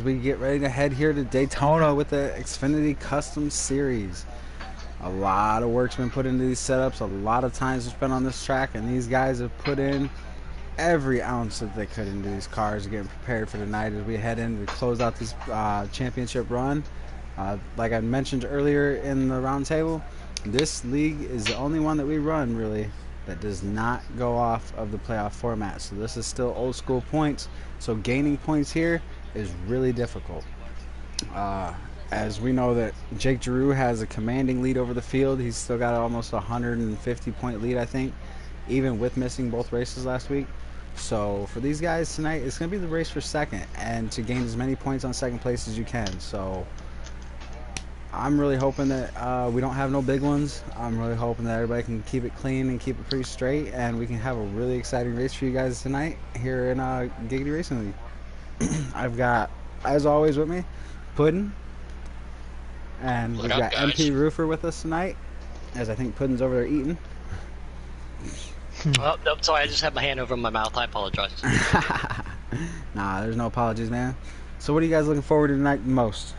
We get ready to head here to Daytona with the Xfinity Custom Series. A lot of work's been put into these setups, a lot of time's spent on this track, and these guys have put in every ounce that they could into these cars, getting prepared for the night as we head in to close out this championship run. Like I mentioned earlier in the roundtable, this league is the only one that we run really that does not go off of the playoff format. So this is still old school points. So gaining points here is really difficult. As we know that Jake Giroux has a commanding lead over the field. He's still got almost a 150 point lead, I think, even with missing both races last week. So for these guys tonight, it's going to be the race for second and to gain as many points on second place as you can. So I'm really hoping that we don't have no big ones. I'm really hoping that everybody can keep it clean and keep it pretty straight, and we can have a really exciting race for you guys tonight here in Giggity Racing League. I've got, as always with me, Puddin', and we've got guys? MP Roofer with us tonight, as I think Puddin's over there eating. Oh, no, sorry, I just had my hand over my mouth. I apologize. Nah, there's no apologies, man. So what are you guys looking forward to tonight most?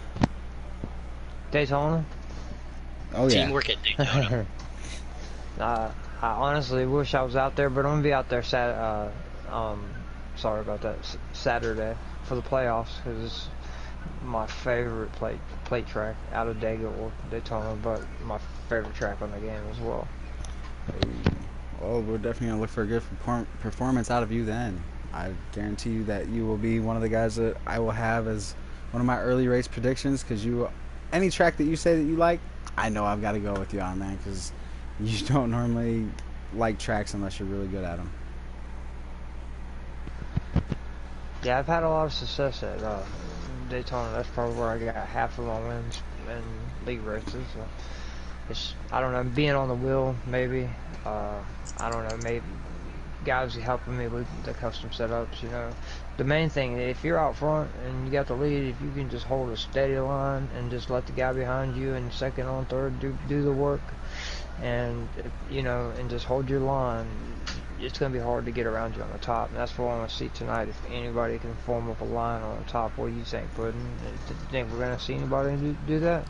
Daytona? Oh, yeah. Teamwork at Daytona. I honestly wish I was out there, but I'm gonna be out there sorry about that, Saturday for the playoffs, because it's my favorite plate track out of Daytona or Daytona, but my favorite track on the game as well. Well, we're definitely going to look for a good performance out of you then. I guarantee you that you will be one of the guys that I will have as one of my early race predictions, because any track that you say that you like, I know I've got to go with you on, man, because you don't normally like tracks unless you're really good at them. Yeah, I've had a lot of success at Daytona. That's probably where I got half of my wins in league races. So it's, I don't know, being on the wheel maybe. I don't know, maybe guys helping me with the custom setups, you know. The main thing, if you're out front and you got the lead, if you can just hold a steady line and just let the guy behind you in second on third do the work, and you know, and just hold your line, it's going to be hard to get around you on the top. And that's what I want to see tonight. If anybody can form up a line on the top, what do you think, Puddin'? Do you think we're going to see anybody do that?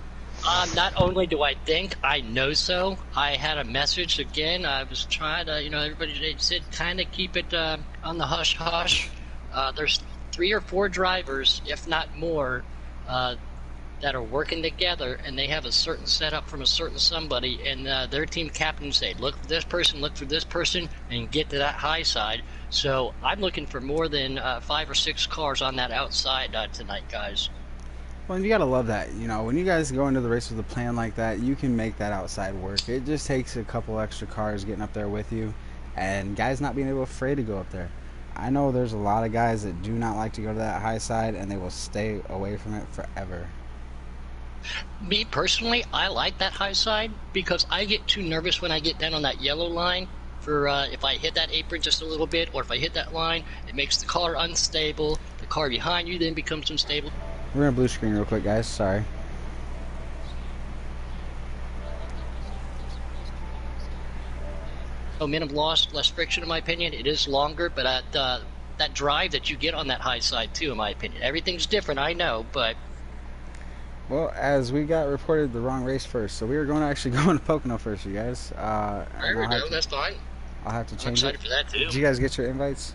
Not only do I think, I know so. I had a message again. I was trying to, everybody they said kind of keep it on the hush hush. There's 3 or 4 drivers, if not more, that are working together, and they have a certain setup from a certain somebody, and their team captain said, look for this person, and get to that high side. So I'm looking for more than 5 or 6 cars on that outside tonight, guys. Well, you got to love that. You know, when you guys go into the race with a plan like that, you can make that outside work. It just takes a couple extra cars getting up there with you, and guys not being afraid to go up there. I know there's a lot of guys that do not like to go to that high side, and they will stay away from it forever. Me personally, I like that high side because I get too nervous when I get down on that yellow line. For if I hit that apron just a little bit, or if I hit that line, it makes the car unstable. The car behind you then becomes unstable. We're going to blue screen real quick, guys. Sorry. No minimum loss, less friction, in my opinion. It is longer, but that drive that you get on that high side, too, in my opinion. Everything's different, I know, but... Well, as we got reported the wrong race first, so we were going to actually go into Pocono first, you guys. There we go, that's fine. I'll have to change I'm excited for that, too. Did you guys get your invites?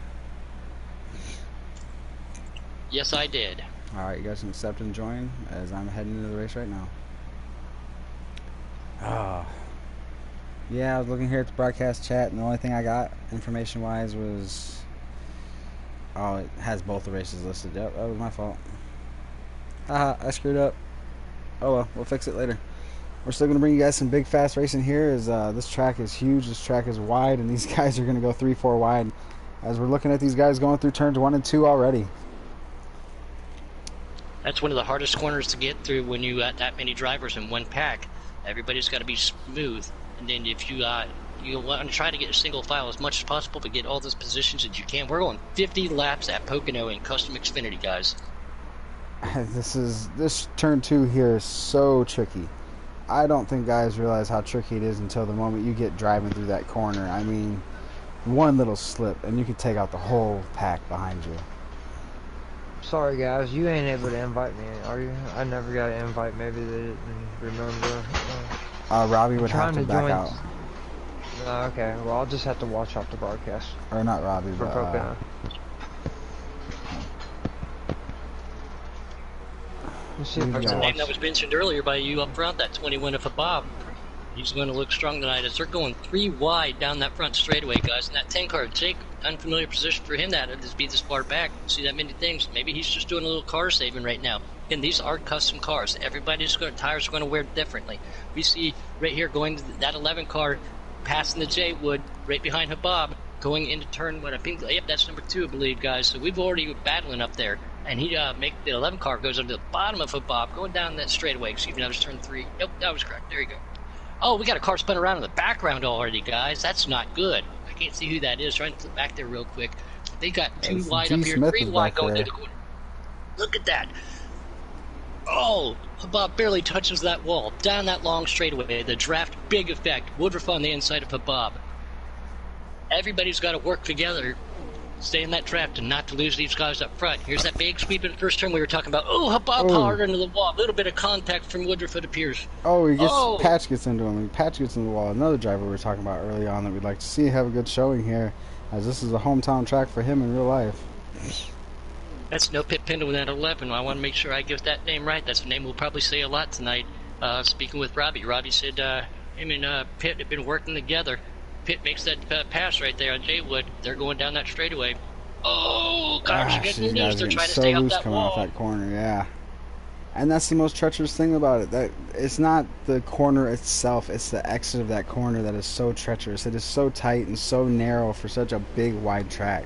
Yes, I did. All right, you guys can accept and join as I'm heading into the race right now. Yeah, I was looking here at the broadcast chat, and the only thing I got information-wise was... Oh, it has both the races listed. Yep, that was my fault. Haha, I screwed up. Oh well, we'll fix it later. We're still going to bring you guys some big fast racing here, as this track is huge, this track is wide, and these guys are going to go 3-4 wide as we're looking at these guys going through turns 1 and 2 already. That's one of the hardest corners to get through when you got that many drivers in one pack. Everybody's got to be smooth, and then if you want to try to get a single file as much as possible to get all those positions that you can. We're going 50 laps at Pocono in Custom Xfinity, guys. This turn 2 here is so tricky. I don't think guys realize how tricky it is until the moment you get driving through that corner. I mean, one little slip and you could take out the whole pack behind you. Sorry guys, you ain't able to invite me, are you? I never got an invite. Maybe they didn't remember. Robbie I'm would have trying to to back join. out. Okay, well I'll just have to watch off the broadcast Or not Robbie, for but Pocono. Let's see if I There's a can name watch. that was mentioned earlier by you up front, that 21 for Bob. He's going to look strong tonight as they're going 3 wide down that front straightaway, guys. And that 10 car, Jake, unfamiliar position for him that is be this far back. See that many things. Maybe he's just doing a little car saving right now. And these are custom cars. Everybody's tires are going to wear differently. We see right here going to that 11 car, passing the J Wood right behind Habab, going into turn what I think. Yep, that's number 2, I believe, guys. So we've already been battling up there. And he make the 11 car goes up to the bottom of Habab, going down that straightaway. Excuse me, that was turn 3. Nope, that was correct. There you go. Oh, we got a car spun around in the background already, guys. That's not good. I can't see who that is. Trying to flip back there real quick. They got 2 wide up here, 3 wide going to the corner. Look at that. Oh, Habab barely touches that wall. Down that long straightaway. The draft, big effect. Woodruff on the inside of Habab. Everybody's got to work together. Stay in that draft and not to lose these guys up front. Here's that big sweep in the first turn we were talking about. Oh, Habab hard into the wall. A little bit of contact from Woodruff, it appears. Oh, Patch gets into him. Patch gets into the wall. Another driver we were talking about early on that we'd like to see have a good showing here, as this is a hometown track for him in real life. That's no Pit Pendle in that 11. I want to make sure I get that name right. That's a name we'll probably say a lot tonight. Speaking with Robbie. Robbie said him and Pitt have been working together. Pitt makes that pass right there on Jaywood. They're going down that straightaway. Oh, cars are getting loose. They're trying to stay up that coming wall. Off that corner, yeah. And that's the most treacherous thing about it. That it's not the corner itself; it's the exit of that corner that is so treacherous. It is so tight and so narrow for such a big, wide track.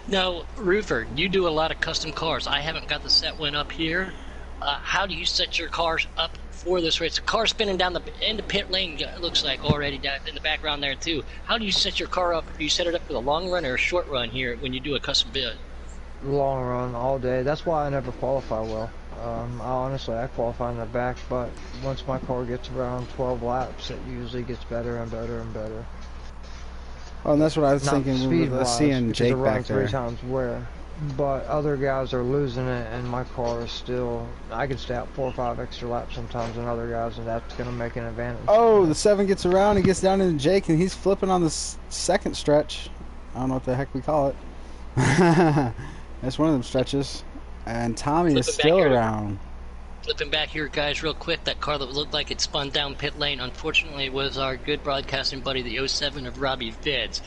Now, Roofer, you do a lot of custom cars. I haven't got the set one up here. How do you set your cars up for this race? The car spinning down the end of pit lane, it looks like already down in the background there too. How do you set your car up? Do you set it up for the long run or a short run here when you do a custom build? Long run all day. That's why I never qualify well. I qualify in the back, but once my car gets around 12 laps, it usually gets better and better and better. Oh, and that's what I was thinking. Speed-wise, seeing Jake back there. 3 times wear. But other guys are losing it, and my car is still. I can stay out 4 or 5 extra laps sometimes than other guys, and that's going to make an advantage. Oh, the 7 gets around and gets down into Jake, and he's flipping on the second stretch. I don't know what the heck we call it. That's one of them stretches. And Tommy is still around. Flipping back here, guys, real quick. That car that looked like it spun down pit lane, unfortunately, was our good broadcasting buddy, the 07 of Robbie Fidds.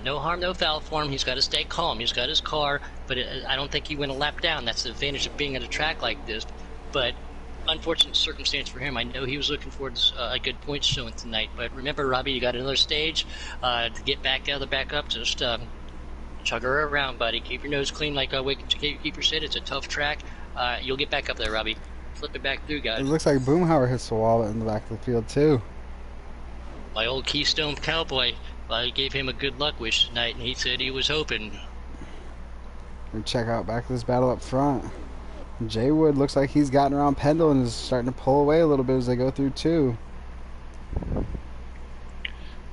No harm, no foul for him. He's got to stay calm. He's got his car, but I don't think he went a lap down. That's the advantage of being at a track like this. But unfortunate circumstance for him. I know he was looking forward to a good point showing tonight. But remember, Robbie, you got another stage to get back out of the backup. Just chug her around, buddy. Keep your nose clean like Keeper said. It's a tough track. You'll get back up there, Robbie. Flip it back through, guys. It looks like Boomhauer hits the wall in the back of the field, too. My old Keystone Cowboy, I gave him a good luck wish tonight, and he said he was hoping. We check out back this battle up front. Jay Wood looks like he's gotten around Pendle and is starting to pull away a little bit as they go through, too.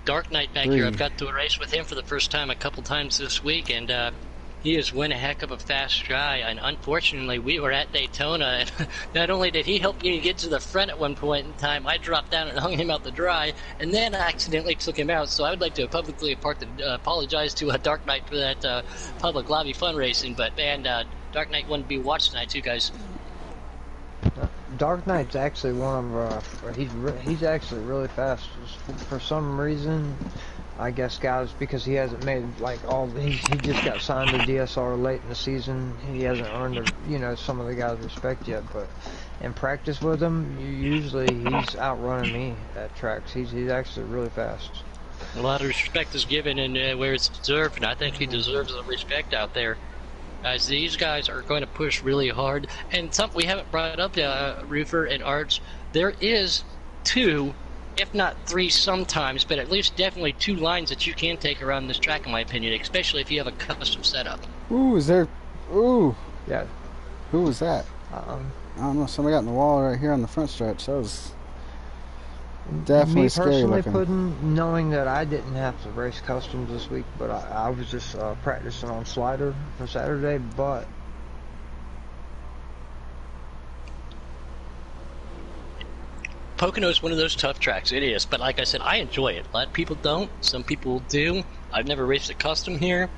Dark Knight back here. I've got to race with him for the first time a couple times this week, and he is one heck of a fast guy. And unfortunately, we were at Daytona, and not only did he help me get to the front at one point in time, I dropped down and hung him out to dry, and then I accidentally took him out. So I would like to publicly apologize to Dark Knight for that public lobby fun racing. But man, Dark Knight wanted to be watched tonight too, guys. Dark Knight's actually one of he's actually really fast. For some reason, I guess, guys, because he hasn't made he just got signed to DSR late in the season. He hasn't earned some of the guys' respect yet. But in practice with him, usually he's outrunning me at tracks. He's actually really fast. A lot of respect is given and where it's deserved, and I think he deserves the respect out there. As these guys are going to push really hard, and something we haven't brought up, Roofer and Arch, there is 2, if not 3 sometimes, but at least definitely 2 lines that you can take around this track, in my opinion, especially if you have a custom setup. Ooh, is there... Ooh. Yeah. Who was that? I don't know. Somebody got in the wall right here on the front stretch. That was... Definitely Me scary personally, looking. Puddin', knowing that I didn't have to race customs this week, but I was just practicing on slider for Saturday, but Pocono is one of those tough tracks. It is, but like I said, I enjoy it. A lot of people don't. Some people do. I've never raced a custom here.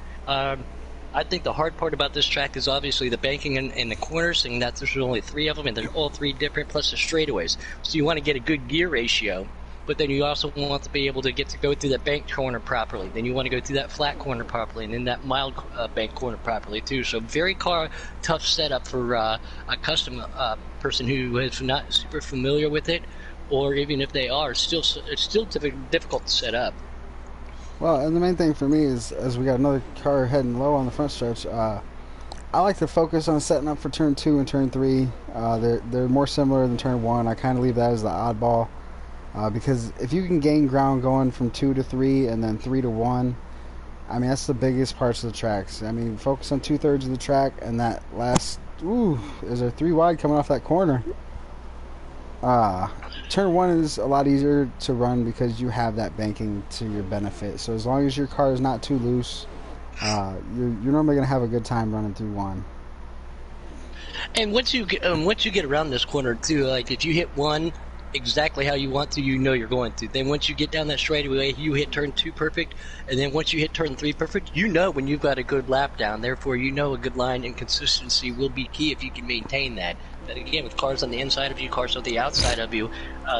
I think the hard part about this track is obviously the banking and the corners, and that there's only 3 of them, and they're all 3 different, plus the straightaways. So you want to get a good gear ratio, but then you also want to be able to get to go through that bank corner properly. Then you want to go through that flat corner properly, and then that mild bank corner properly too. So very tough setup for a custom person who is not super familiar with it, or even if they are, it's still difficult to set up. Well, and the main thing for me is, as we got another car heading low on the front stretch, I like to focus on setting up for turn 2 and turn 3. They're more similar than turn 1. I kind of leave that as the oddball, because if you can gain ground going from 2 to 3 and then 3 to 1, I mean, that's the biggest parts of the tracks. I mean, focus on 2/3 of the track, and that last, is there 3 wide coming off that corner. Turn 1 is a lot easier to run because you have that banking to your benefit. So as long as your car is not too loose, you're normally going to have a good time running through 1. And once you get around this corner too, like if you hit 1 exactly how you want to, you know you're going to. Then once you get down that straightaway, you hit turn 2 perfect, and then once you hit turn 3 perfect, you know when you've got a good lap down. Therefore, you know a good line and consistency will be key if you can maintain that. But again, with cars on the inside of you, cars on the outside of you,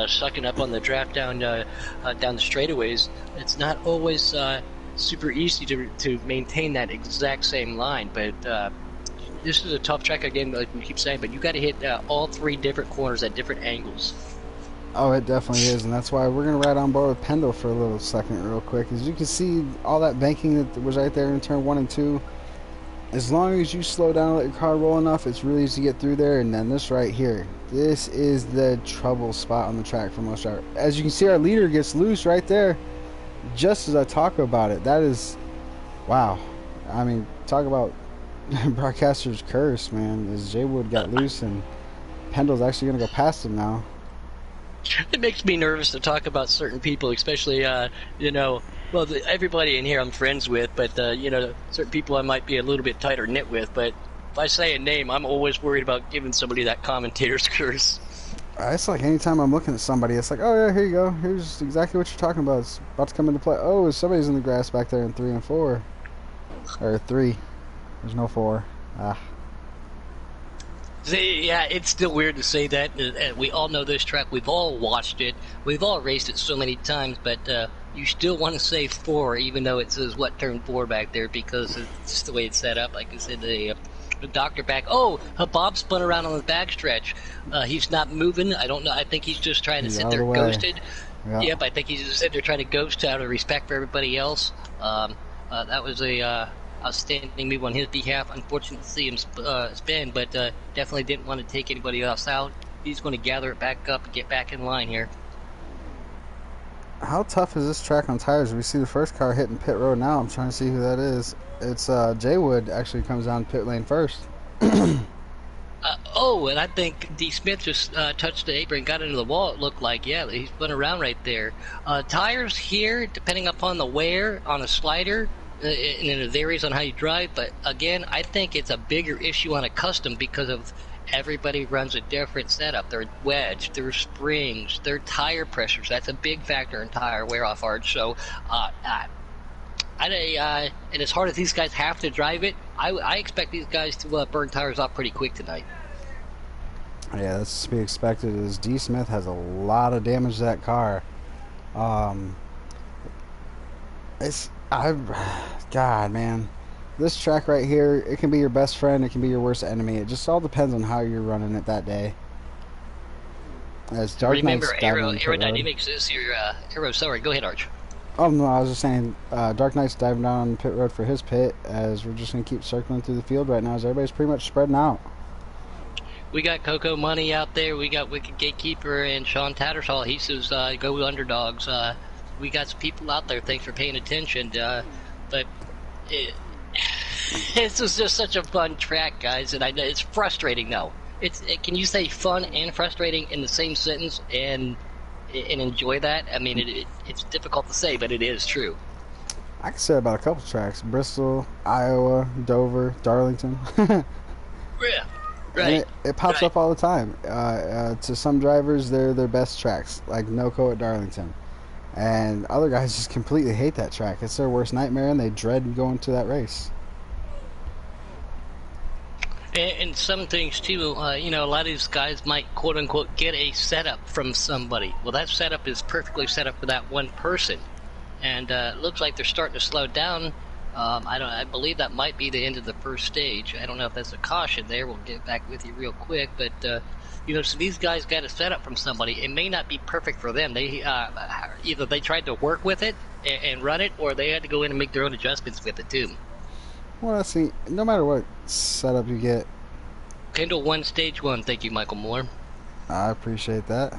sucking up on the draft down the straightaways, it's not always super easy to maintain that exact same line. But this is a tough track again, like we keep saying. But you got to hit all 3 different corners at different angles. Oh, it definitely is, and that's why we're going to ride on board with Pendle for a little second real quick. As you can see, all that banking that was right there in turn 1 and 2, as long as you slow down and let your car roll enough, it's really easy to get through there. And then this right here, this is the trouble spot on the track for most drivers. As you can see, our leader gets loose right there, just as I talk about it. That is, wow. I mean, talk about broadcaster's curse, man. As Jay Wood got loose, and Pendle's actually going to go past him now. It makes me nervous to talk about certain people, especially, well, everybody in here I'm friends with, but, certain people I might be a little bit tighter knit with. But if I say a name, I'm always worried about giving somebody that commentator's curse. It's like anytime I'm looking at somebody, it's like, oh, yeah, here you go. Here's exactly what you're talking about. It's about to come into play. Oh, somebody's in the grass back there in 3 and 4. Or 3. There's no 4. See, yeah, it's still weird to say that. We all know this track. We've all watched it. We've all raced it so many times, but you still want to say 4, even though it says, turn 4 back there, because it's just the way it's set up. Like I said, the doctor back. Oh, Bob spun around on the backstretch. He's not moving. I don't know. I think he's just trying to sit there ghosted. Yep, I think he's just sitting there trying to ghost out of respect for everybody else. That was a outstanding move on his behalf. Unfortunate to see him spin, but definitely didn't want to take anybody else out. He's going to gather it back up and get back in line here. How tough is this track on tires? We see the first car hitting pit road now. I'm trying to see who that is. It's Jay Wood actually comes down pit lane first. And I think D. Smith just touched the apron and got into the wall, it looked like. Yeah, he spun around right there. Tires here, depending upon the wear on a slider, and it varies on how you drive, but again, I think it's a bigger issue on a custom because of everybody runs a different setup. Their wedge, their springs, their tire pressures. That's a big factor in tire wear off hard. So, and as hard as these guys have to drive it, I expect these guys to burn tires off pretty quick tonight. Yeah, that's to be expected. As D. Smith has a lot of damage to that car. God, man. This track right here, it can be your best friend, it can be your worst enemy. It just all depends on how you're running it that day. As Dark Remember, Knight's aerodynamics is your aero. Sorry, go ahead, Arch. Oh, no, I was just saying, Dark Knight's diving down on the pit road for his pit, as we're just going to keep circling through the field right now, as everybody's pretty much spreading out. We got Coco Money out there, we got Wicked Gatekeeper and Sean Tattersall. He says, go underdogs. We got some people out there, thanks for paying attention, but this is just such a fun track, guys, and I know it's frustrating, though. Can you say fun and frustrating in the same sentence? And and enjoy that. I mean, it's difficult to say, but it is true. I can say about a couple tracks: Bristol, Iowa, Dover, Darlington. Yeah, And right. it pops Right. up all the time. To some drivers, they're their best tracks, like NoCo at Darlington. And other guys just completely hate that track. It's their worst nightmare, and they dread going to that race. And some things too, you know, a lot of these guys might quote unquote get a setup from somebody. Well, that setup is perfectly set up for that one person, and it looks like they're starting to slow down. I believe that might be the end of the first stage. I don't know if that's a caution there. We'll get back with you real quick, but you know, so these guys got a setup from somebody. It may not be perfect for them. They either they tried to work with it and run it, or they had to go in and make their own adjustments with it too. Well, see, no matter what setup you get, Kendall won stage one. Thank you, Michael Moore. I appreciate that.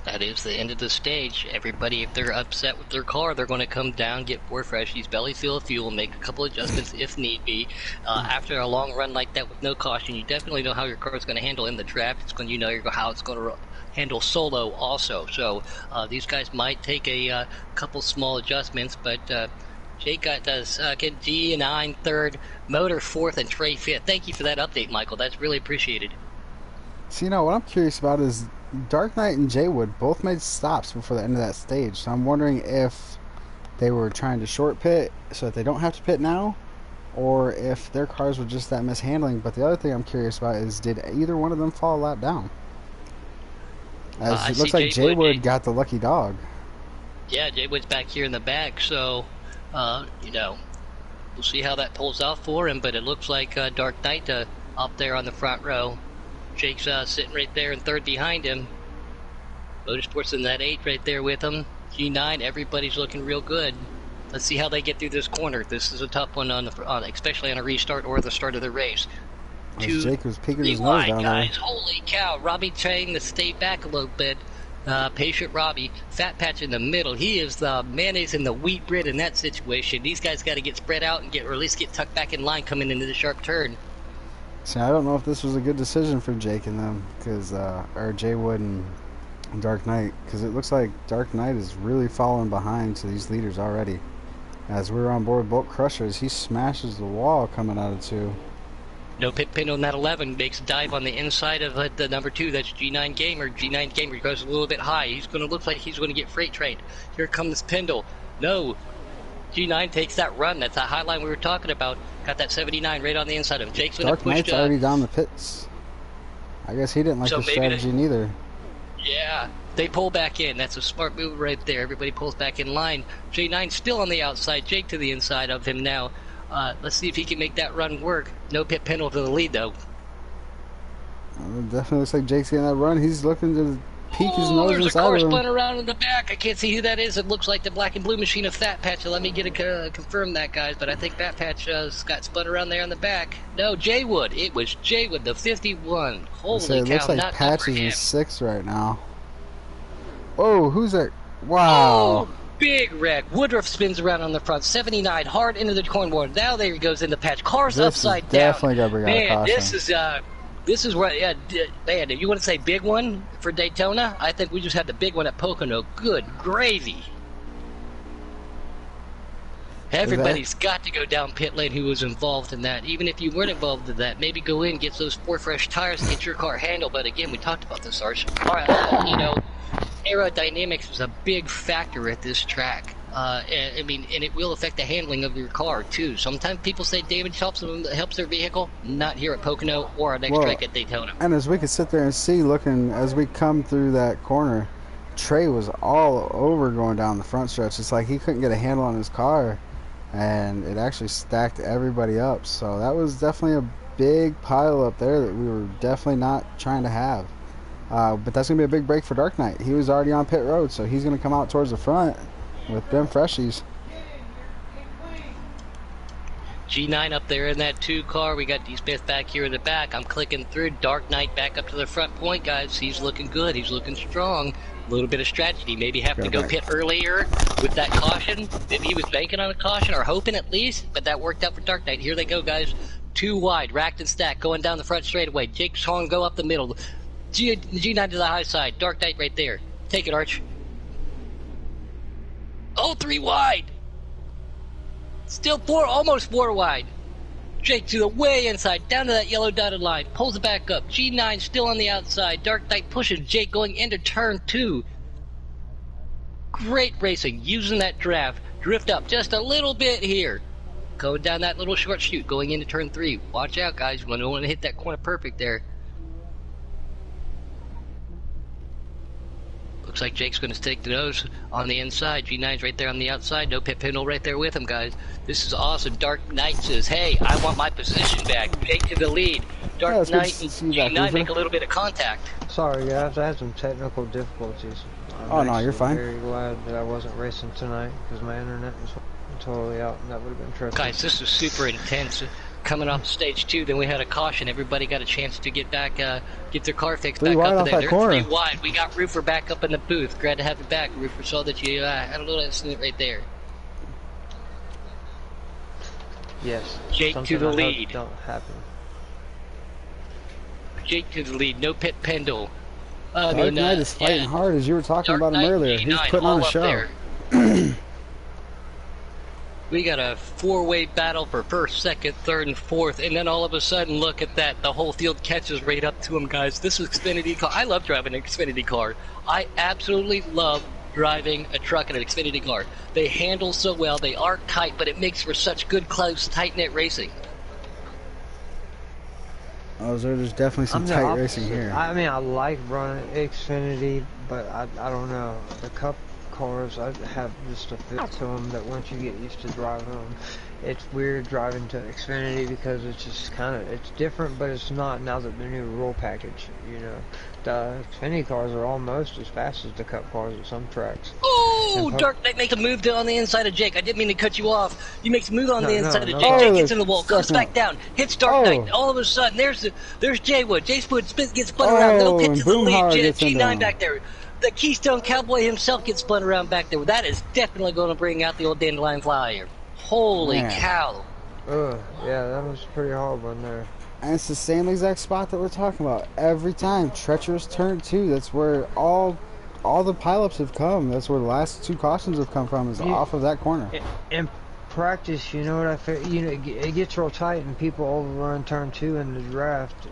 That is the end of the stage. Everybody, if they're upset with their car, they're going to come down, get four freshies, belly fill of fuel, make a couple adjustments if need be. After a long run like that with no caution, you definitely know how your car is going to handle in the draft. It's going, you know, how it's going to handle solo also. So these guys might take a couple small adjustments, but Jake got get G9 third, Motor fourth, and Trey fifth. Thank you for that update, Michael. That's really appreciated. So, you know, what I'm curious about is Dark Knight and Jaywood both made stops before the end of that stage. So I'm wondering if they were trying to short pit so that they don't have to pit now, or if their cars were just that mishandling. But the other thing I'm curious about is, did either one of them fall a lap down? As it looks like Jaywood got the lucky dog. Yeah, Jaywood's back here in the back, so, you know, we'll see how that pulls out for him, but it looks like Dark Knight up there on the front row. Jake's sitting right there in third behind him. Motorsports in that 8 right there with him. G9, everybody's looking real good. Let's see how they get through this corner. This is a tough one, especially on a restart or the start of the race. Jake was peeking his nose down guys. there. Holy cow. Robbie trying to stay back a little bit. Patient Robbie. Fat Patch in the middle. He is the mayonnaise and the wheat bread in that situation. These guys got to get spread out and or at least get tucked back in line coming into the sharp turn. See, I don't know if this was a good decision for Jake and them, or Jaywood and Dark Knight, because it looks like Dark Knight is really falling behind to these leaders already. As we're on board Bolt Crushers, he smashes the wall coming out of 2. No pit pin on that 11. Makes a dive on the inside of the number 2. That's G9 Gamer. G9 Gamer goes a little bit high. He's going to look like he's going to get freight trained. Here comes Pendle. No. G9 takes that run. That's that high line we were talking about. Got that 79 right on the inside of him. Jake's going to push. Dark Knight's already down the pits. I guess he didn't like the strategy neither. Yeah, they pull back in. That's a smart move right there. Everybody pulls back in line. J9 still on the outside. Jake to the inside of him now. Let's see if he can make that run work. No pit penalty to the lead, though. It definitely looks like Jake's getting that run. He's looking to peek his nose there's inside a car of him. spun around in the back. I can't see who that is. It looks like the black and blue machine of Fat Patch. So let me get confirm that, guys. But I think Fat Patch got spun around there in the back. No, Jaywood. It was Jaywood, the 51. Holy cow! It looks like not Patch is in 6th right now. Oh, who's that? Wow. Oh, big wreck. Woodruff spins around on the front. 79 hard into the cornwall. Now there he goes in the patch. Car's upside down. Definitely got to bring out a caution. This is where, yeah, man, you want to say big one for Daytona? I think we just had the big one at Pocono. Good gravy. Everybody's got to go down pit lane who was involved in that. Even if you weren't involved in that, maybe go in, get those 4 fresh tires, and get your car handled. But again, we talked about this, Arch. You know, aerodynamics is a big factor at this track. And it will affect the handling of your car too. Sometimes people say damage helps their vehicle. Not here at Pocono or our next track at Daytona. And as we could sit there and see, looking as we come through that corner, Trey was all over going down the front stretch. It's like he couldn't get a handle on his car, and it actually stacked everybody up. So that was definitely a big pile up there that we were definitely not trying to have. But that's going to be a big break for Dark Knight. He was already on pit road, so he's going to come out towards the front with them freshies. G9 up there in that 2 car. We got D-Smith back here in the back. I'm clicking through. Dark Knight back up to the front point, guys. He's looking good. He's looking strong. A little bit of strategy. Maybe have to go pit earlier with that caution. Maybe he was banking on a caution or hoping at least, but that worked out for Dark Knight. Here they go, guys. 2 wide, racked and stacked, going down the front straightaway. Jake Song go up the middle. G9 to the high side. Dark Knight right there. Take it, Arch. Oh, 3 wide. Still 4, almost 4 wide. Jake to the way inside, down to that yellow dotted line. Pulls it back up. G9 still on the outside. Dark Knight pushing Jake going into turn 2. Great racing, using that draft. Drift up just a little bit here. Going down that little short chute, going into turn 3. Watch out, guys. You don't want to hit that corner perfect there. Looks like Jake's going to take the nose on the inside. G9's right there on the outside. No pit pinhole right there with him, guys. This is awesome. Dark Knight says, hey, I want my position back. Jake to the lead. Dark Knight and G9 make a little bit of contact. Sorry, guys. I had some technical difficulties. Oh, no, you're fine. I'm very glad that I wasn't racing tonight because my internet was totally out, and that would have been tricky. Guys, this was super intense. Coming off stage 2, then we had a caution. Everybody got a chance to get back, get their car fixed back up. They're 3 wide. We got Roofer back up in the booth. Glad to have you back. Roofer saw that you had a little incident right there. Yes. Jake to the lead. Don't happen. Jake to the lead. No pit pendle. Dark Knight is fighting hard, as you were talking about him earlier. He's putting on a show. We got a 4-way battle for first, second, third, and fourth, and then all of a sudden, look at that. The whole field catches right up to him, guys. This is Xfinity car. I love driving an Xfinity car. I absolutely love driving a truck in an Xfinity car. They handle so well. They are tight, but it makes for such good, close, tight-knit racing. Oh, so there's definitely some tight racing here. I mean, I like running Xfinity, but I don't know. The Cup cars, I have just a feel to them that once you get used to driving them, it's weird driving to Xfinity because it's just kind of, it's different, but it's not now that the new rule package, you know. The Xfinity cars are almost as fast as the Cup cars at some tracks. Oh, Dark Knight makes a move on the inside of Jake. I didn't mean to cut you off. You make a move on the inside of Jake. Jake gets in the wall, comes back down, hits Dark Knight. All of a sudden, there's Jaywood. Jaywood gets spun around. No pit to the lead. G9 back there. The Keystone Cowboy himself gets spun around back there. That is definitely going to bring out the old dandelion flyer. Holy cow. Yeah, that was pretty hard one there. And it's the same exact spot that we're talking about every time. Treacherous turn 2. That's where all the pileups have come. That's where the last 2 cautions have come from, is off of that corner. In practice, you know what I feel? You know, it gets real tight and people overrun turn 2 in the draft.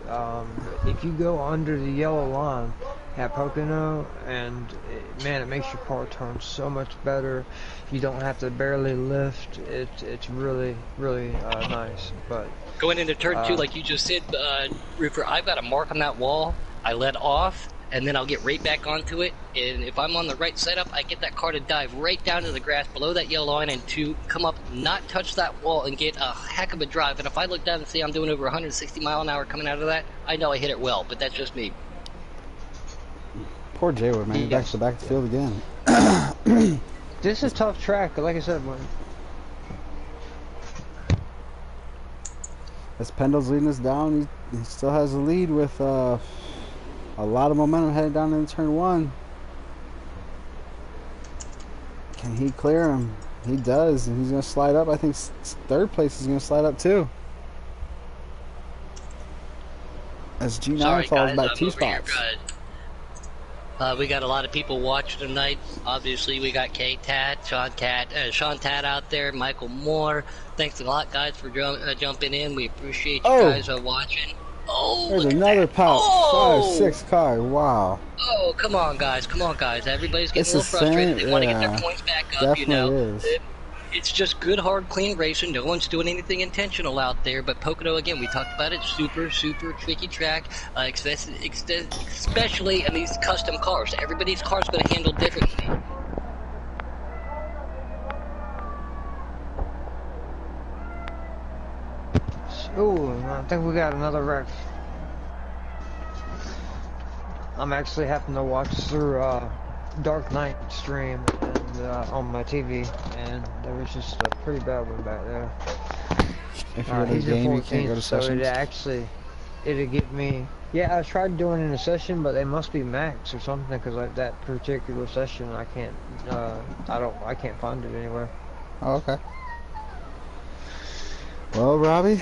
If you go under the yellow line at Pocono, and man, it makes your car turn so much better. You don't have to barely lift. It's really nice. But going into turn 2, like you just said, Roofer, I've got a mark on that wall. I let off, and then I'll get right back onto it. And if I'm on the right setup, I get that car to dive right down to the grass below that yellow line and to come up, not touch that wall, and get a heck of a drive. And if I look down and see I'm doing over 160 mile an hour coming out of that, I know I hit it well. But that's just me. Poor Jaywood, man. Back to the field again. This is a tough track, like I said. As Pendle's leading us down, he still has the lead with a lot of momentum headed down into turn 1. Can he clear him? He does, and he's going to slide up. I think 3rd place is going to slide up too. As G9 falls back 2 spots. We got a lot of people watching tonight. Obviously, we got K-Tat, Sean Tat out there, Michael Moore. Thanks a lot, guys, for jumping in. We appreciate you guys watching. Oh, there's another pop. 5-6 car. Wow. Oh, come on, guys. Everybody's getting a little frustrated. They want to get their points back up, you know. It's just good, hard, clean racing. No one's doing anything intentional out there. But Pocono, again, we talked about it. Super tricky track, especially in these custom cars. Everybody's car's going to handle differently. Ooh, I think we got another wreck. I'm actually having to watch through Dark Knight stream and, on my TV, and there was just a pretty bad one back there. If you're in a game, you can't go to sessions. So it'd give me. Yeah, I tried doing it in a session, but they must be max or something, because like that particular session, I can't. I can't find it anywhere. Oh, okay. Well, Robbie,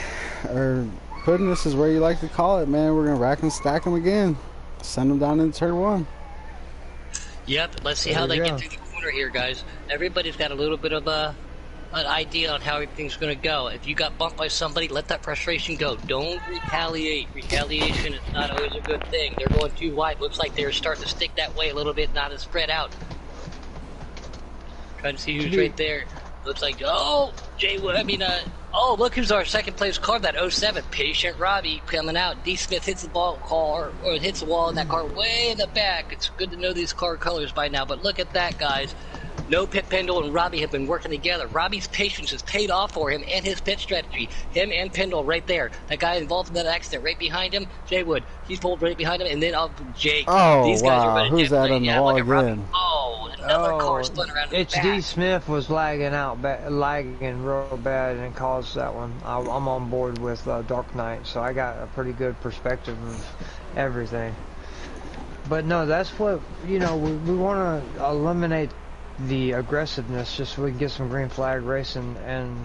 or Puddin', this is where you like to call it, man. We're gonna rack and stack them again. Send them down in turn one. Yep, let's see There how you they get go. through the corner here, guys. Everybody's got a little bit of an idea on how everything's going to go. If you got bumped by somebody, let that frustration go. Don't retaliate. Retaliation is not always a good thing. They're going too wide. Looks like they're starting to stick that way a little bit, not as spread out. Trying to see who's right there. Looks like, oh, oh, look who's our second place car, that '07. Patient Robbie coming out. D. Smith hits the or hits the wall in that car way in the back. It's good to know these car colors by now, but look at that, guys. No Pit Pendle and Robbie have been working together. Robbie's patience has paid off for him and his pit strategy. Him and Pendle right there. That guy involved in that accident right behind him, Jay Wood. He's pulled right behind him, and then Jake. Oh, These guys are wow. running Who's that differently. on the Yeah, wall look at Robbie. again? Oh, another car spun around his It's back. D. Smith was lagging real bad and caused that one. I'm on board with Dark Knight, so I got a pretty good perspective of everything. But no, that's what, we want to eliminate the aggressiveness just so we can get some green flag racing. And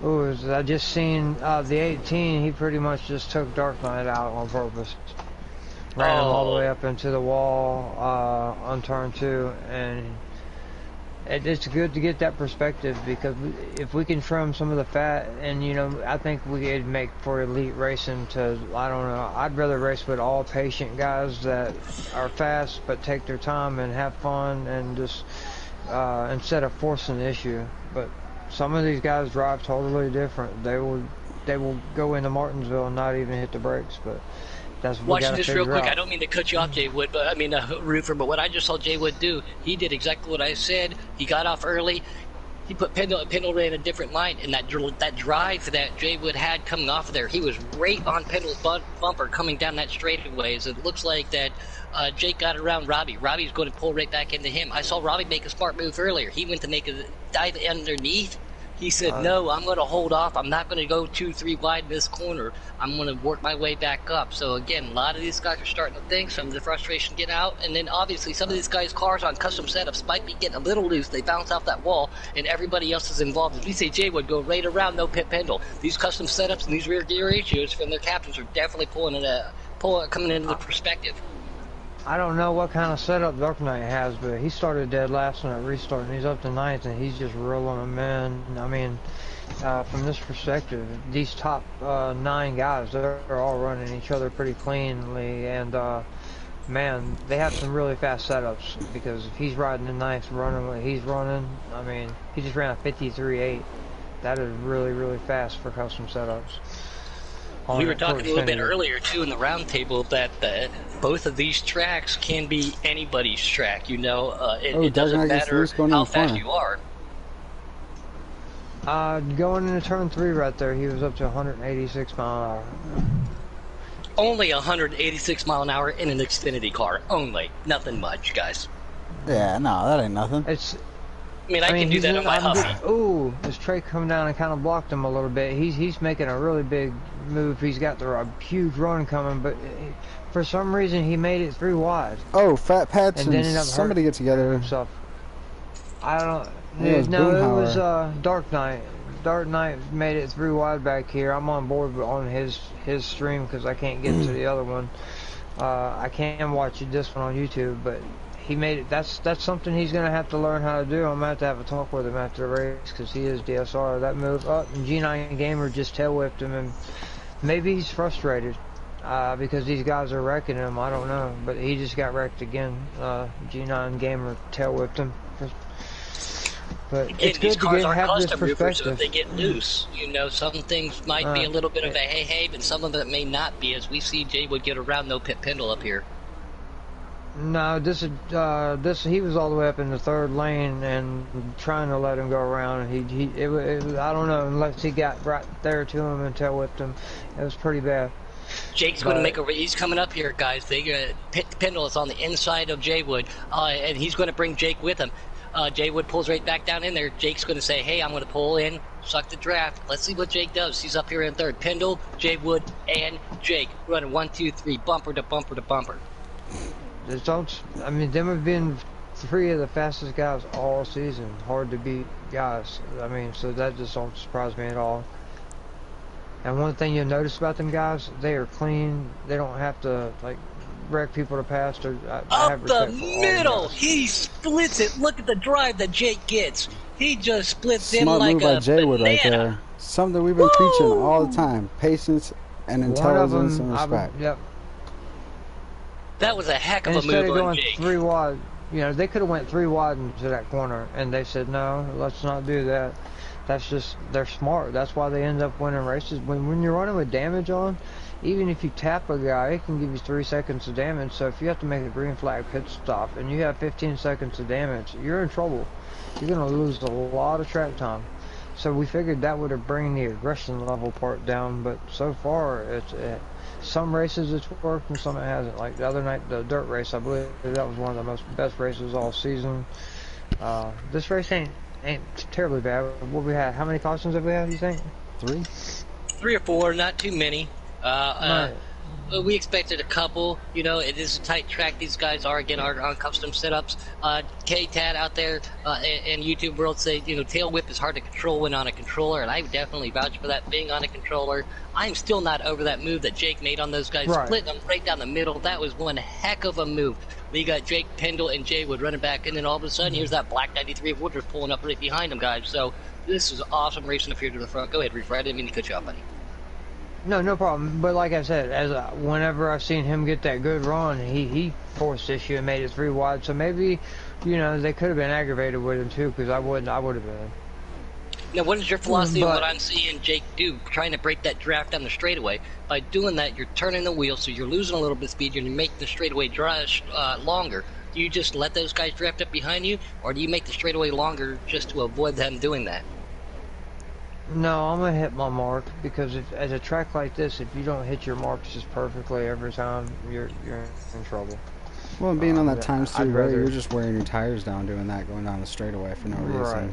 I just seen the 18, he pretty much just took Dark Knight out on purpose. Ran him all the way up into the wall on turn 2, and it's good to get that perspective, because if we can trim some of the fat, and I think we could make for elite racing. I don't know, I'd rather race with all patient guys that are fast but take their time and have fun, and just instead of forcing the issue. But some of these guys drive totally different. They will go into Martinsville and not even hit the brakes, but that's what we Watching gotta this real figure quick, out. I don't mean to cut you off, Jay Wood, but Roofer, but what I just saw Jay Wood do, he did exactly what I said. He got off early. He put Pendle ran a different line, and that drive that Jay Wood had coming off of there, he was right on Pendle's bumper coming down that straightaway. So it looks like that Jake got around Robbie. Robbie's going to pull right back into him. I saw Robbie make a smart move earlier. He went to make a dive underneath. He said, no, I'm going to hold off. I'm not going to go 2-3 wide in this corner. I'm going to work my way back up. So, again, a lot of these guys are starting to think. Some of the frustration get out. And then, obviously, some of these guys' cars on custom setups might be getting a little loose. They bounce off that wall, and everybody else is involved. As we say, Jay would go right around, no Pit Pendle. These custom setups and these rear gear ratios from their captains are definitely coming into the perspective. I don't know what kind of setup Dark Knight has, but he started dead last on that restart, and he's up to 9th, and he's just rolling them in. I mean, from this perspective, these top 9 guys, they're all running each other pretty cleanly, and man, they have some really fast setups, because if he's riding the 9th, running what he's running, I mean, he just ran a 53.8. That is really, really fast for custom setups. We were talking a little bit earlier, too, in the round table that both of these tracks can be anybody's track. It doesn't matter how fast you are. Going into turn 3 right there, he was up to 186 mile an hour. Only 186 mile an hour in an Xfinity car. Only. Nothing much, guys. Yeah, no, that ain't nothing. I can do that on my Huffy. Ooh, this Trey come down and kind of blocked him a little bit. He's making a really big move. He's got a huge run coming, but for some reason he made it 3 wide. Oh, Fat Patch and ended up somebody get together. Himself. I don't. It was Dark Knight. Dark Knight made it 3 wide back here. I'm on board on his stream because I can't get to the other one. I can watch this one on YouTube, but he made it. That's something he's gonna have to learn how to do. I'm gonna have a talk with him after the race, because he is DSR. That move up, and G9 Gamer just tail whipped him, and maybe he's frustrated because these guys are wrecking him. I don't know, but he just got wrecked again. G9 Gamer tail whipped him. But it's good to have this perspective. So if they get loose, some things might be a little bit of a hey, but some of it may not be. As we see, Jay would get around no Pit Pendle up here. No, he was all the way up in the 3rd lane and trying to let him go around. I don't know, unless he got right there to him and tail whipped him. It was pretty bad. Jake's going to make he's coming up here, guys. Pit Pendle is on the inside of Jay Wood, and he's going to bring Jake with him. Jay Wood pulls right back down in there. Jake's going to say, hey, I'm going to pull in, suck the draft. Let's see what Jake does. He's up here in 3rd. Pendle, Jay Wood, and Jake running 1, 2, 3, bumper to bumper to bumper. Them have been 3 of the fastest guys all season. Hard to beat guys. So that just don't surprise me at all. And one thing you'll notice about them guys, they are clean. They don't have to wreck people to pass. I have Up the respect for all the middle, guys. he splits it. Look at the drive that Jake gets. He just splits in Smart like move by a Jay Wood right banana. there. Something we've been preaching all the Woo! time: patience and One of intelligence and them, respect. yep. That was a heck of And a instead move of on going Jake. 3 wide, you know, they could have went 3 wide into that corner, and they said, no, let's not do that. That's just, they're smart. That's why they end up winning races. When you're running with damage on, even if you tap a guy, it can give you 3 seconds of damage. So if you have to make a green flag pit stop and you have 15 seconds of damage, you're in trouble. You're going to lose a lot of track time. So we figured that would have bring the aggression level part down, but so far some races it's worked and some it hasn't. Like the other night, the dirt race, I believe that was one of the best races all season. This race ain't terribly bad. What we had? How many cautions have we had? You think? 3. 3 or 4, not too many. Right. We expected a couple. You know, it is a tight track. These guys are on custom setups. K-Tad out there in YouTube world say, you know, tail whip is hard to control when on a controller, and I would definitely vouch for that being on a controller. I'm still not over that move that Jake made on those guys, Right. splitting them right down the middle. That was one heck of a move. We got Jake, Pendle, and Jay Wood running back, and then all of a sudden, here's that black 93 of Woodruff pulling up right behind them, guys. So this is awesome racing up here to the front. Go ahead, Reef. I didn't mean to cut you off, buddy. No problem. But like I said, whenever I've seen him get that good run, he forced issue and made it 3 wide. So maybe, you know, they could have been aggravated with him too, because I would have been. Now, what is your philosophy on what I'm seeing Jake do, trying to break that draft down the straightaway? By doing that, you're turning the wheel, so you're losing a little bit of speed, and you make the straightaway drive longer. Do you just let those guys draft up behind you, or do you make the straightaway longer just to avoid them doing that? No, I'm gonna hit my mark, because as a track like this, if you don't hit your marks just perfectly every time, you're in trouble. Well, being on that times 3 road, rather- you're just wearing your tires down doing that, going down the straightaway for no reason. Right.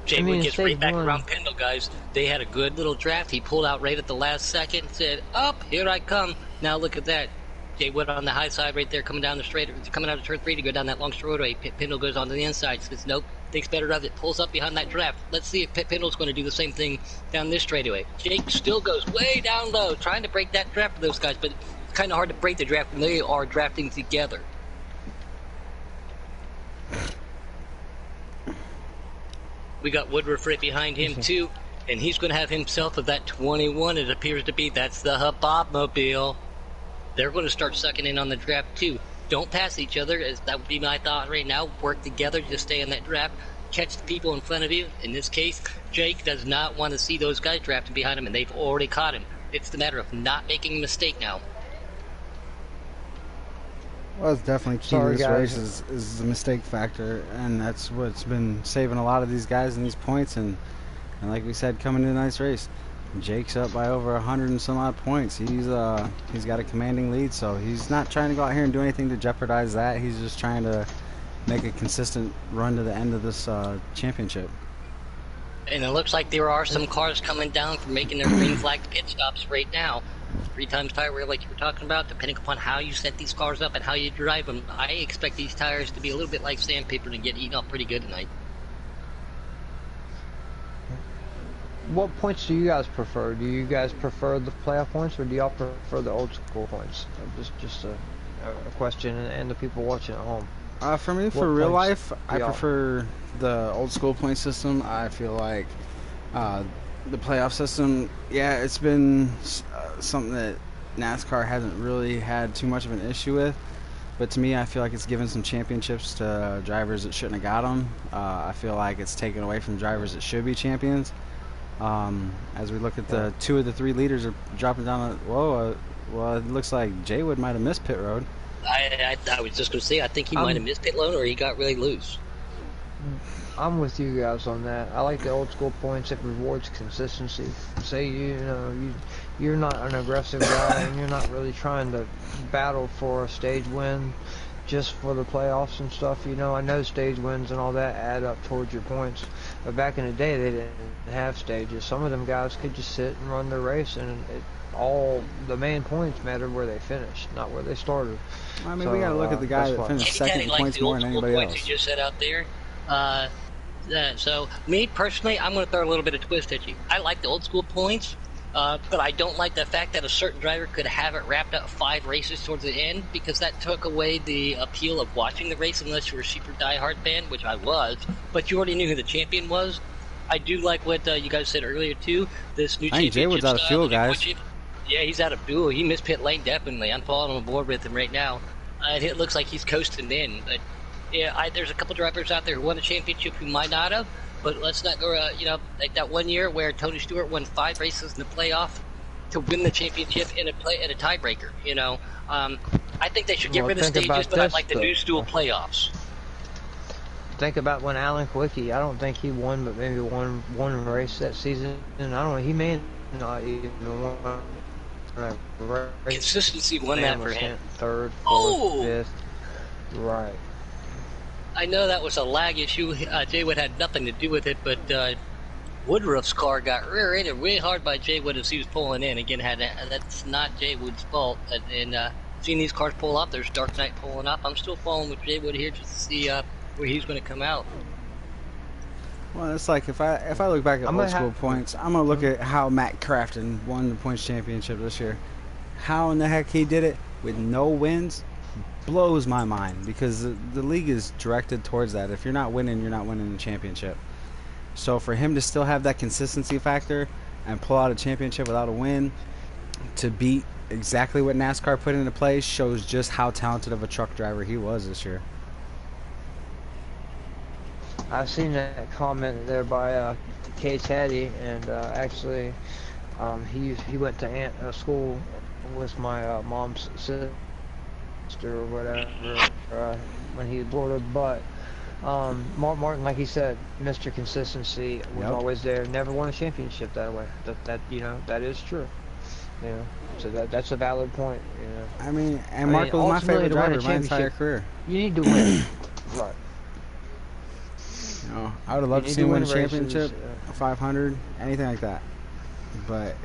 Jay I mean, Wood gets stage right back one- around Pendle, guys. They had a good little draft. He pulled out right at the last second, said, "Up, here I come." Now look at that. Jay Wood on the high side right there, coming down the straight, coming out of turn 3 to go down that long straightaway. Pendle goes on to the inside. Says, "Nope." Thinks better of it. Pulls up behind that draft. Let's see if Pendle's going to do the same thing down this straightaway. Jake still goes way down low, trying to break that draft for those guys, but it's kind of hard to break the draft when they are drafting together. We got Woodruff right behind him too, and he's going to have himself of that 21. It appears to be that's the Habab-mobile. They're going to start sucking in on the draft too. Don't pass each other, as that would be my thought right now. Work together to stay in that draft. Catch the people in front of you. In this case, Jake does not want to see those guys drafting behind him, and they've already caught him. It's the matter of not making a mistake now. Well, it's definitely key Sorry, to this guys. race is the mistake factor, and that's what's been saving a lot of these guys in these points. And like we said, coming into tonight's race, Jake's up by over 100 and some odd points. He's got a commanding lead, so he's not trying to go out here and do anything to jeopardize that. He's just trying to make a consistent run to the end of this championship. And it looks like there are some cars coming down for making their green flag pit stops right now. 3 times tire wear, like you were talking about, depending upon how you set these cars up and how you drive them. I expect these tires to be a little bit like sandpaper and get eaten up pretty good tonight. What points do you guys prefer? Do you guys prefer the playoff points, or do y'all prefer the old school points? Just a question, and the people watching at home. For me, for What real points life, I y'all- prefer the old school point system. I feel like the playoff system, yeah, it's been something that NASCAR hasn't really had too much of an issue with. But to me, I feel like it's given some championships to drivers that shouldn't have got them. I feel like it's taken away from drivers that should be champions. As we look at the 2 of the 3 leaders are dropping down. Well, it looks like Jay Wood might have missed pit road. I was just going to say, I think he might have missed pit load or he got really loose. I'm with you guys on that. I like the old school points. It rewards consistency. Say you're not an aggressive guy and you're not really trying to battle for a stage win just for the playoffs and stuff. You know, I know stage wins and all that add up towards your points, but back in the day they didn't have stages. Some of them guys could just sit and run their race, and all the main points mattered where they finished, not where they started. I mean, we got to look at the guy that finished second in points more than anybody else. You just said out there. So me personally, I'm going to throw a little bit of twist at you. I like the old school points. But I don't like the fact that a certain driver could have it wrapped up 5 races towards the end, because that took away the appeal of watching the race unless you were a super diehard fan, which I was, but you already knew who the champion was. I do like what you guys said earlier, too. This new I think Jay championship Wood's out of style. fuel, guys. Yeah, he's out of fuel. He missed pit lane, definitely. I'm following on board with him right now. It looks like he's coasting in, but yeah, there's a couple drivers out there who won a championship who might not have, but let's not go, like that one year where Tony Stewart won 5 races in the playoff to win the championship in a tiebreaker. I think they should get rid of stages, but I like the new stool playoffs. Think about when Alan Quickie, I don't think he won, but maybe one race that season. And I don't know, he may not even won a race. Consistency won that for him. 3rd, 4th, 5th. Right. I know that was a lag issue. Jay Wood had nothing to do with it, but Woodruff's car got rear-ended way hard by Jay Wood as he was pulling in. Again, that's not Jay Wood's fault. And seeing these cars pull up, there's Dark Knight pulling up. I'm still following with Jay Wood here just to see where he's going to come out. Well, it's like if I look back at old school points, I'm gonna look at how Matt Crafton won the points championship this year. How in the heck he did it with no wins blows my mind, because the league is directed towards that. If you're not winning, you're not winning the championship. So for him to still have that consistency factor and pull out a championship without a win, to beat exactly what NASCAR put into place, shows just how talented of a truck driver he was this year. I've seen that comment there by Kay Taddy, and actually he went to school with my mom's sister or whatever when he blew her butt. Martin, like he said, Mr. Consistency was always there. Never won a championship that way. That is true. So that's a valid point. I mean, and Mark was my favorite driver my entire career. You need to win. Right. I would have loved to see him win a championship, a 500, anything like that. But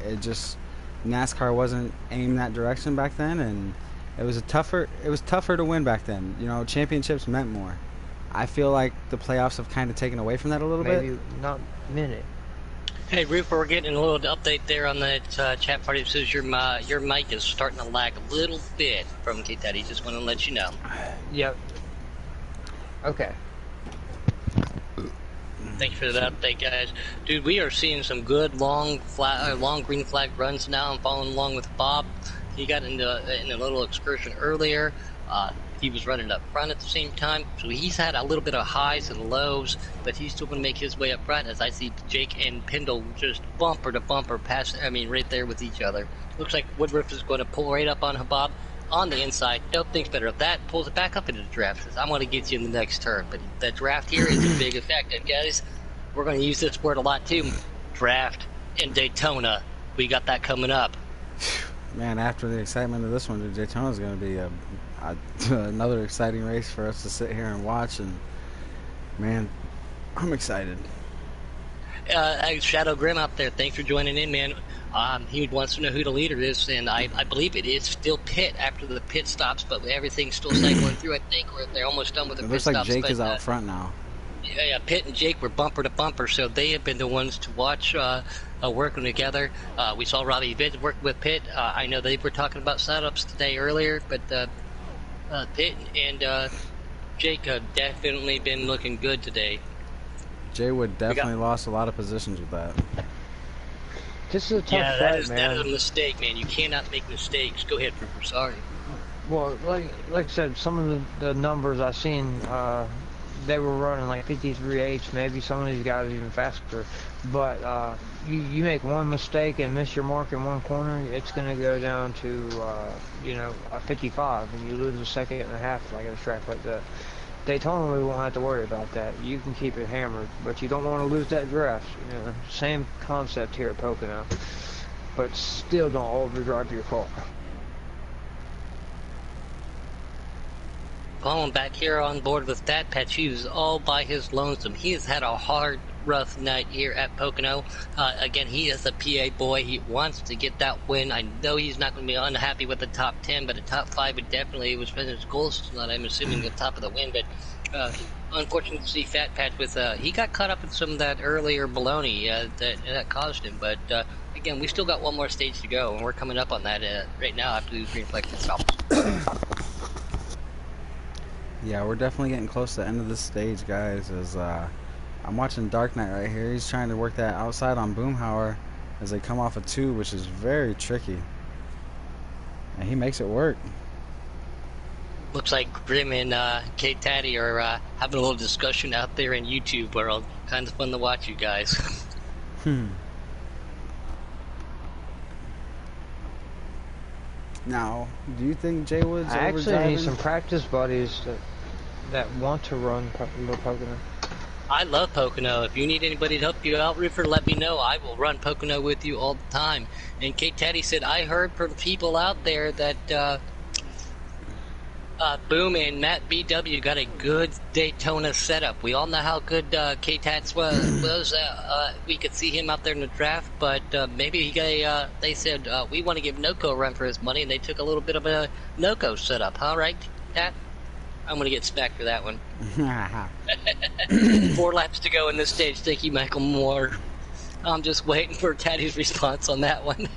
NASCAR wasn't aimed that direction back then, and it was tougher to win back then. Championships meant more. I feel like the playoffs have kind of taken away from that a little bit. Maybe not a minute. Hey, Rupert, we're getting a little update there on the chat party. It says your mic is starting to lag a little bit from Kate Daddy. Just want to let you know. Yep. Okay. Thank you for that update, guys. Dude, we are seeing some good long green flag runs now. I'm following along with Bob. He got in a little excursion earlier. He was running up front at the same time, so he's had a little bit of highs and lows, but he's still going to make his way up front as I see Jake and Pendle just bumper to bumper right there with each other. Looks like Woodruff is going to pull right up on Habab on the inside. Nope, thinks better of that. Pulls it back up into the draft. Says, I'm going to get you in the next turn. But the draft here is a big effect. And guys, we're going to use this word a lot too. Draft in Daytona. We got that coming up. Man, after the excitement of this one, Daytona is going to be another exciting race for us to sit here and watch. And man, I'm excited. Shadow Grim out there, thanks for joining in, man. He wants to know who the leader is, and I believe it is still Pitt after the pit stops, but everything's still cycling through. I think they're almost done with the pit stops. It looks like Jake is out front now. Yeah, Pitt and Jake were bumper to bumper, so they have been the ones to watch working together. We saw Robbie Vitt work with Pitt. I know they were talking about setups today earlier, but Pitt and Jake have definitely been looking good today. Jay Wood definitely lost a lot of positions with that. This is a tough fight, man. That is a mistake, man. You cannot make mistakes. Go ahead, Rupert. Sorry. Well, like I said, some of the numbers I've seen, they were running like 53.8, maybe some of these guys even faster. But you make one mistake and miss your mark in one corner, it's going to go down to a 55, and you lose a second and a half like at a track like that. Daytona, we won't have to worry about that. You can keep it hammered, but you don't want to lose that draft. Same concept here at Pocono, but still don't overdrive your car. Colin back here on board with that. Pachu's all by his lonesome. He has had a hard, rough night here at Pocono. Again, he is a PA boy. He wants to get that win. I know he's not going to be unhappy with the top 10, but a top 5 would definitely was his goals tonight. I'm assuming the top of the win, but unfortunate to see Fat Pat with he got caught up in some of that earlier baloney that caused him. But again, we still got one more stage to go, and we're coming up on that right now after the green flag stops. Yeah, we're definitely getting close to the end of this stage, guys. As I'm watching Dark Knight right here. He's trying to work that outside on Boomhauer as they come off a 2, which is very tricky. And he makes it work. Looks like Grim and Kate Taddy are having a little discussion out there in YouTube world. Kind of fun to watch you guys. Now, do you think Jay Wood's I actually overdriving? need some practice buddies that want to run Little Pocono. I love Pocono. If you need anybody to help you out, Ripper, let me know. I will run Pocono with you all the time. And Kate Taddy said, I heard from people out there that Boom and Matt BW got a good Daytona setup. We all know how good K-Tats was. We could see him out there in the draft, but maybe he got they said, we want to give Noco a run for his money, and they took a little bit of a Noco setup, huh, right, Tat? I'm going to get smacked for that one. 4 laps to go in this stage. Thank you, Michael Moore. I'm just waiting for Taddy's response on that one.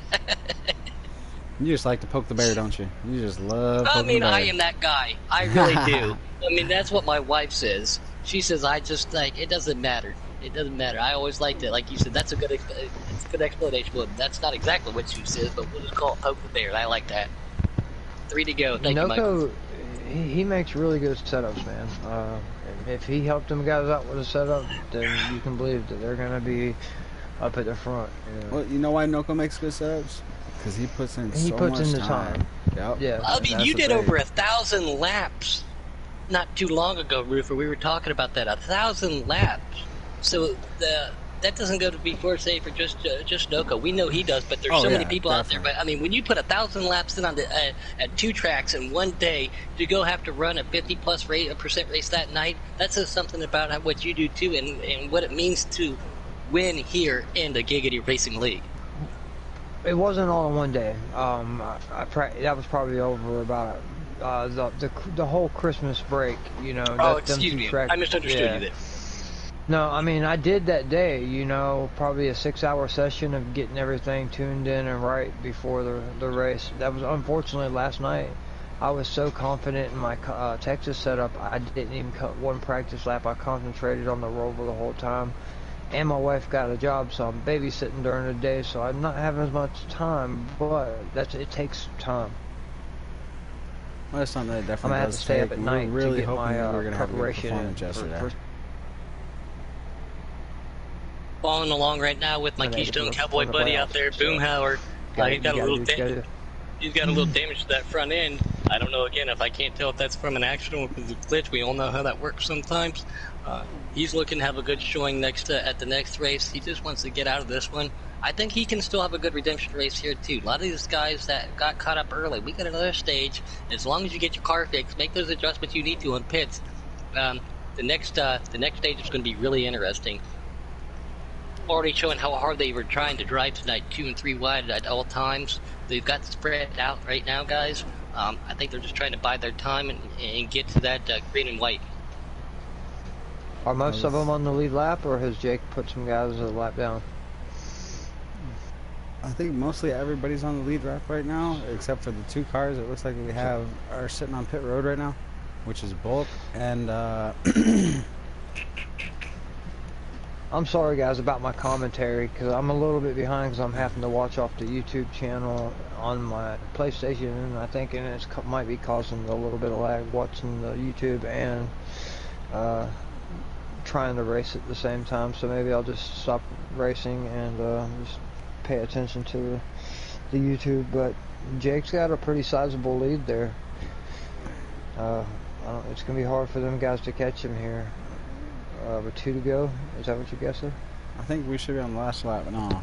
You just like to poke the bear, don't you? You just love poking I mean, the bear. I am that guy. I really do. I mean, that's what my wife says. She says, I just, like, it doesn't matter. It doesn't matter. I always liked it. Like you said, that's a good explanation. Well, that's not exactly what she says, but we'll just call it poke the bear. I like that. 3 to go. Thank you, Michael. He makes really good setups, man. If he helped them guys out with a setup, then you can believe that they're going to be up at the front. You know? Well, you know why Noco makes good setups? Because he puts in so much time. Yep. Yeah. I mean, you did over 1,000 laps not too long ago, Roofer. We were talking about that. 1,000 laps. So that doesn't go to be for say for just Noco. We know he does, but there's so many people definitely out there. But I mean, when you put 1,000 laps in on the at 2 tracks in one day to go have to run a 50+ % race that night, that says something about what you do too, and what it means to win here in the Giggity Racing League. It wasn't all in one day. That was probably over about the whole Christmas break. You know. Oh, excuse me. I misunderstood you there. No, I mean I did that day. You know, probably a 6-hour session of getting everything tuned in and right before the race. That was unfortunately last night. I was so confident in my Texas setup, I didn't even cut one practice lap. I concentrated on the rover the whole time. And my wife got a job, so I'm babysitting during the day, so I'm not having as much time, but it takes time. Well, that's something that I'm definitely going to have does to stay take. up at We night were really to get hoping my we were going to have a good preparation performance yesterday. Following along right now with my Keystone Cowboy buddy out there, Boomhauer. He's got a little damage to that front end. I don't know, again, if I can't tell if that's from an accident or a glitch. We all know how that works sometimes. He's looking to have a good showing at the next race. He just wants to get out of this one. I think he can still have a good redemption race here, too. A lot of these guys that got caught up early, we got another stage. As long as you get your car fixed, make those adjustments you need to on pits, the next stage is going to be really interesting. Already showing how hard they were trying to drive tonight, 2 and 3 wide at all times. They've got spread out right now, guys. I think they're just trying to bide their time and get to that green and white. Are most of them on the lead lap, or has Jake put some guys a lap down? I think mostly everybody's on the lead lap right now, except for the 2 cars it looks like we have are sitting on pit road right now, which is Bulk and I'm sorry guys about my commentary, because I'm a little bit behind because I'm having to watch off the YouTube channel on my PlayStation, and I think it might be causing a little bit of lag watching the YouTube and trying to race at the same time. So maybe I'll just stop racing and just pay attention to the YouTube. But Jake's got a pretty sizable lead there. It's gonna be hard for them guys to catch him here. With 2 to go, is that what you're guessing? I think we should be on the last lap. No.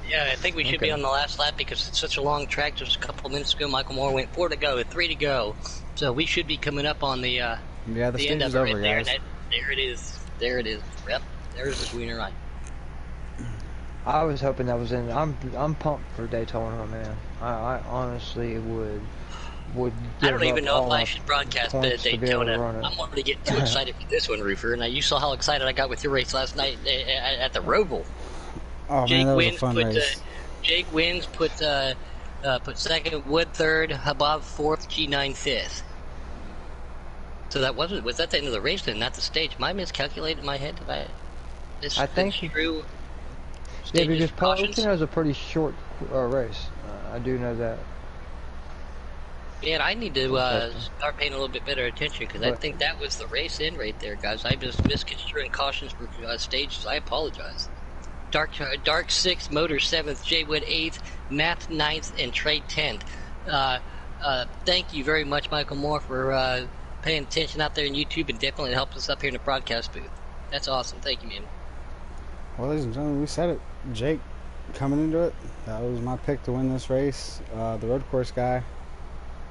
Yeah, I think we should be on the last lap because it's such a long track. Just a couple of minutes ago, Michael Moore went 4 to go, 3 to go. So we should be coming up on the the end of it over, right there. guys. There it is. There it is. Yep. There's the wiener right. I was hoping that was in. I'm pumped for Daytona, man. I honestly would. I don't even know if I should broadcast Daytona. I'm already getting too excited for this one, Roofer. And you saw how excited I got with your race last night at the Roval. Oh Jake man, that was wins, a fun race. Jake wins, put second, Wood third, Habab fourth, G9 fifth. So that was that the end of the race then, not the stage? Am I miscalculated in my head? I think true. Yeah, because Pocono is a pretty short race. I do know that. Man, I need to start paying a little bit better attention because I think that was the race end right there, guys. I just misconstruing cautions for stages. I apologize. Dark 6th, Motor 7th, Jay Wood 8th, Matt 9th, and Trey 10th. Thank you very much, Michael Moore, for paying attention out there on YouTube and definitely helped us up here in the broadcast booth. That's awesome. Thank you, man. Well, ladies and gentlemen, we said it. Jake coming into it. That was my pick to win this race. The road course guy.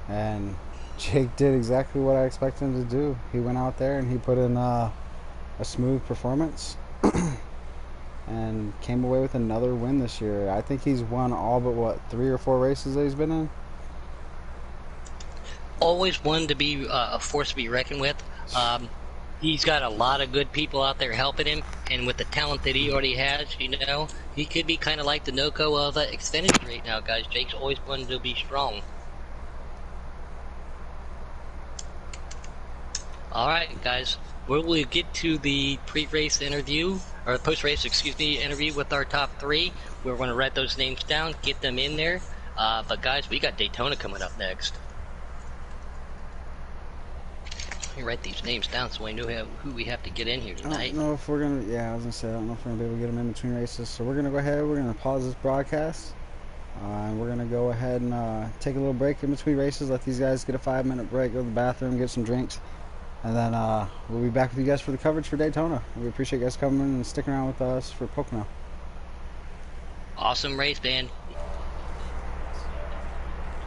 And Jake did exactly what I expected him to do. He went out there and he put in a smooth performance and came away with another win this year. I think he's won all but, 3 or 4 races that he's been in? Always one to be a force to be reckoned with. He's got a lot of good people out there helping him, and with the talent that he already has, he could be kind of like the Noco of Xfinity right now, guys. Jake's always wanted to be strong. Alright, guys, we'll get to the pre-race interview, or post-race, interview with our top 3. We're going to write those names down, get them in there. But guys, we got Daytona coming up next. Let me write these names down so I know who we have to get in here tonight. I don't know if we're going to, I was going to say, I don't know if we're going to be able to get them in between races. So we're going to go ahead, we're going to pause this broadcast. And we're going to go ahead and take a little break in between races, let these guys get a 5-minute break, go to the bathroom, get some drinks. And then we'll be back with you guys for the coverage for Daytona. We appreciate you guys coming and sticking around with us for Pocono. Awesome race, man.